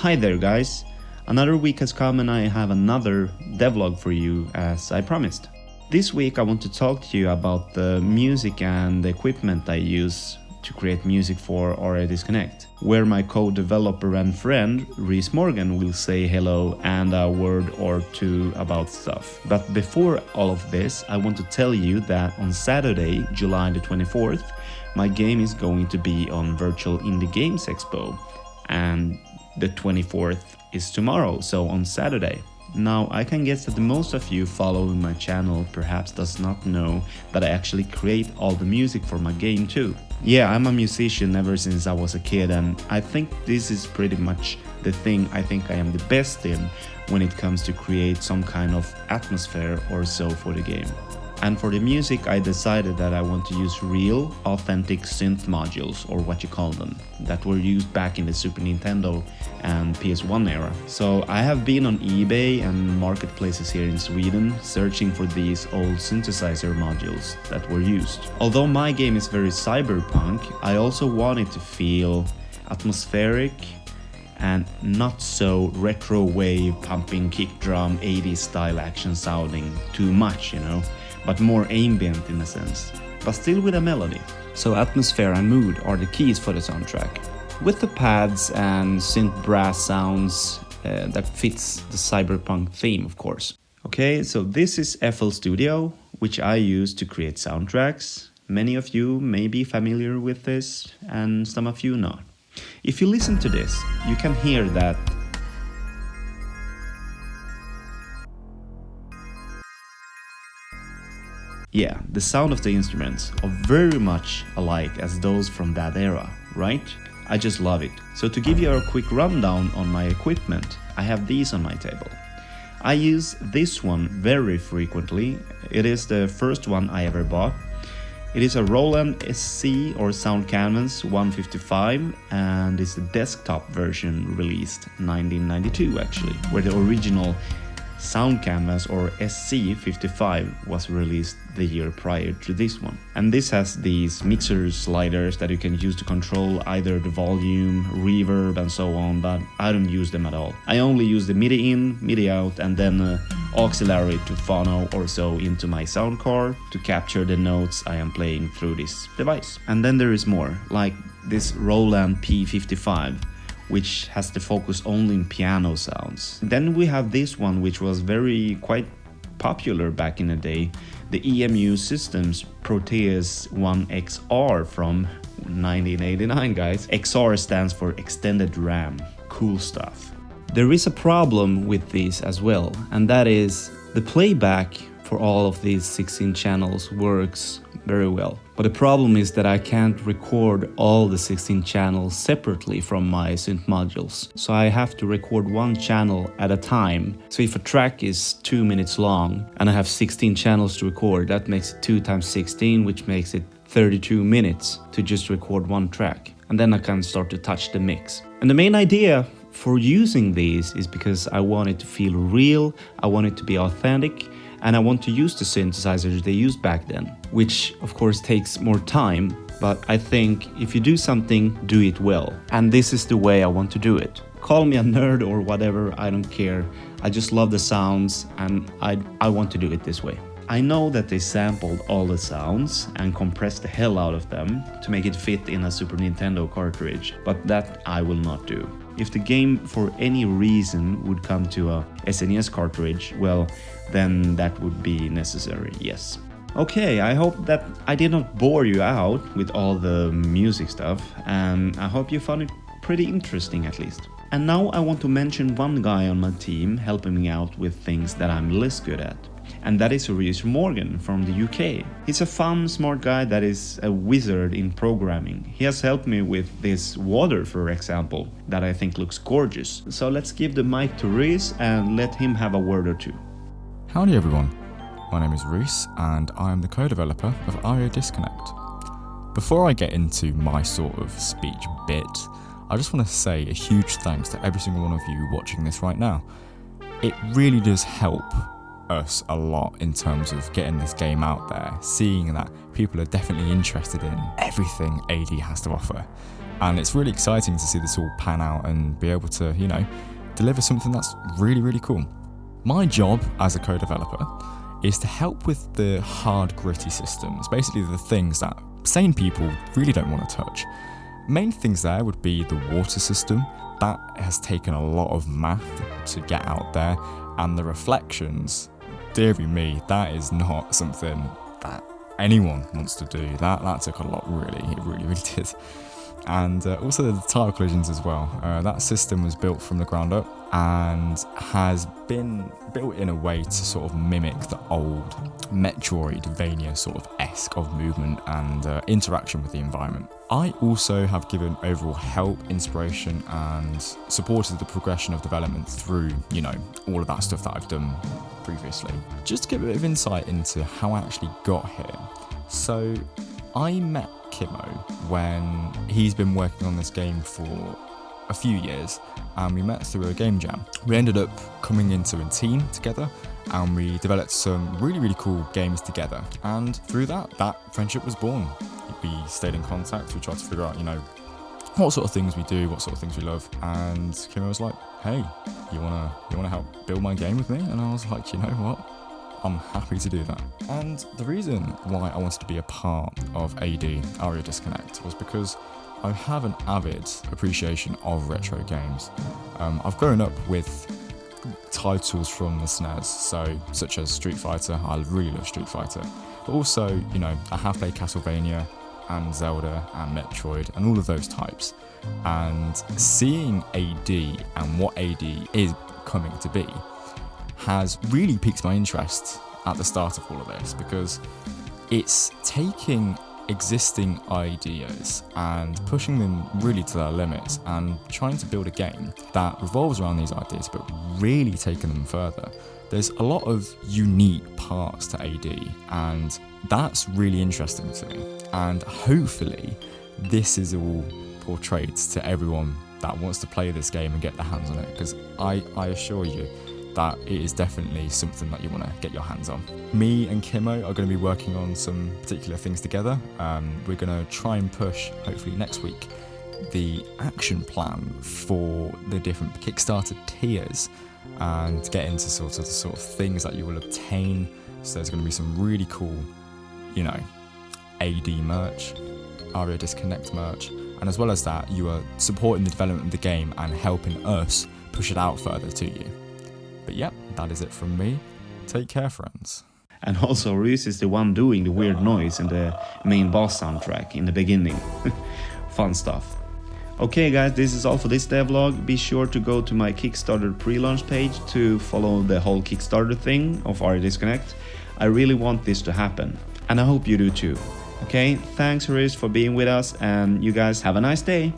Hi there guys, another week has come and I have another devlog for you as I promised. This week I want to talk to you about the music and the equipment I use to create music for Aria Disconnect, where my co-developer and friend Reese Morgan will say hello and a word or two about stuff. But before all of this, I want to tell you that on Saturday, July the 24th, my game is going to be on Virtual Indie Games Expo, and the 24th is tomorrow, so on Saturday. Now, I can guess that the most of you following my channel perhaps does not know that I actually create all the music for my game too. Yeah, I'm a musician ever since I was a kid, and I think this is pretty much the thing I think I am the best in when it comes to create some kind of atmosphere or so for the game. And for the music, I decided that I want to use real, authentic synth modules, or what you call them, that were used back in the Super Nintendo and PS1 era. So I have been on eBay and marketplaces here in Sweden searching for these old synthesizer modules that were used. Although my game is very cyberpunk, I also want it to feel atmospheric and not so retro wave pumping kick drum 80s style action sounding too much, but more ambient in a sense, but still with a melody. So atmosphere and mood are the keys for the soundtrack, with the pads and synth brass sounds that fits the cyberpunk theme, of course. Okay, so this is FL Studio, which I use to create soundtracks. Many of you may be familiar with this, and some of you not. If you listen to this, you can hear that yeah, the sound of the instruments are very much alike as those from that era, right? I just love it. So to give you a quick rundown on my equipment, I have these on my table. I use this one very frequently. It is the first one I ever bought. It is a Roland SC or Sound Canvas 155, and it's the desktop version released 1992 actually, where the original Sound Canvas or SC55 was released the year prior to this one. And this has these mixer sliders that you can use to control either the volume, reverb and so on, but I don't use them at all. I only use the MIDI in, MIDI out, and then auxiliary to phono or so into my sound card to capture the notes I am playing through this device. And then there is more, like this Roland P55, which has the focus only in piano sounds. Then we have this one, which was quite popular back in the day, the EMU Systems Proteus 1XR from 1989, guys. XR stands for Extended RAM. Cool stuff. There is a problem with these as well, and that is the playback for all of these 16 channels works very well. But the problem is that I can't record all the 16 channels separately from my synth modules. So I have to record one channel at a time. So if a track is 2 minutes long and I have 16 channels to record, that makes it 2 times 16, which makes it 32 minutes to just record one track. And then I can start to touch the mix. And the main idea for using these is because I want it to feel real, I want it to be authentic, and I want to use the synthesizers they used back then, which of course takes more time, but I think if you do something, do it well. And this is the way I want to do it. Call me a nerd or whatever, I don't care. I just love the sounds and I want to do it this way. I know that they sampled all the sounds and compressed the hell out of them to make it fit in a Super Nintendo cartridge, but that I will not do. If the game for any reason would come to a SNES cartridge, well, then that would be necessary, yes. Okay, I hope that I did not bore you out with all the music stuff, and I hope you found it pretty interesting at least. And now I want to mention one guy on my team helping me out with things that I'm less good at. And that is Reese Morgan from the UK. He's a fun, smart guy that is a wizard in programming. He has helped me with this water, for example, that I think looks gorgeous. So let's give the mic to Reese and let him have a word or two. Howdy everyone, my name is Reese and I am the co-developer of Aria Disconnect. Before I get into my sort of speech bit, I just want to say a huge thanks to every single one of you watching this right now. It really does help us a lot in terms of getting this game out there, seeing that people are definitely interested in everything AD has to offer. And it's really exciting to see this all pan out and be able to, you know, deliver something that's really, really cool. My job as a co-developer is to help with the hard, gritty systems, basically the things that sane people really don't want to touch. Main things there would be the water system. That has taken a lot of math to get out there, and the reflections, dearie me, that is not something that anyone wants to do. That took a lot, really, it really did. And also the tile collisions as well. That system was built from the ground up and has been built in a way to sort of mimic the old metroidvania sort of esque of movement and interaction with the environment. I also have given overall help, inspiration, and supported the progression of development through, you know, all of that stuff that I've done previously. Just to give a bit of insight into how I actually got here. So I met Kimo when he's been working on this game for a few years, and we met through a game jam. We ended up coming into a team together, and we developed some really, really cool games together. And through that friendship was born. We stayed in contact. We tried to figure out, you know, what sort of things we do, what sort of things we love. And Kimo was like, "Hey, you wanna help build my game with me?" And I was like, "You know what? I'm happy to do that." And the reason why I wanted to be a part of AD, Aria Disconnect, was because I have an avid appreciation of retro games. I've grown up with titles from the SNES, such as Street Fighter. I really love Street Fighter. But also, you know, I have played Castlevania and Zelda and Metroid and all of those types. And seeing AD and what AD is coming to be has really piqued my interest at the start of all of this, because it's taking existing ideas and pushing them really to their limits and trying to build a game that revolves around these ideas but really taking them further. There's a lot of unique parts to AD, and that's really interesting to me, and hopefully this is all portrayed to everyone that wants to play this game and get their hands on it, because I assure you that it is definitely something that you want to get your hands on. Me and Kimo are going to be working on some particular things together. We're going to try and push, hopefully next week, the action plan for the different Kickstarter tiers and get into sort of the sort of things that you will obtain. So there's going to be some really cool, you know, AD merch, Aria Disconnect merch, and as well as that, you are supporting the development of the game and helping us push it out further to you. But yep, that is it from me. Take care, friends. And also, Reese is the one doing the weird noise in the main boss soundtrack in the beginning. Fun stuff. Okay guys, this is all for this devlog. Be sure to go to my Kickstarter pre-launch page to follow the whole Kickstarter thing of Aria Disconnect. I really want this to happen, and I hope you do too. Okay, thanks Reese for being with us, and you guys have a nice day.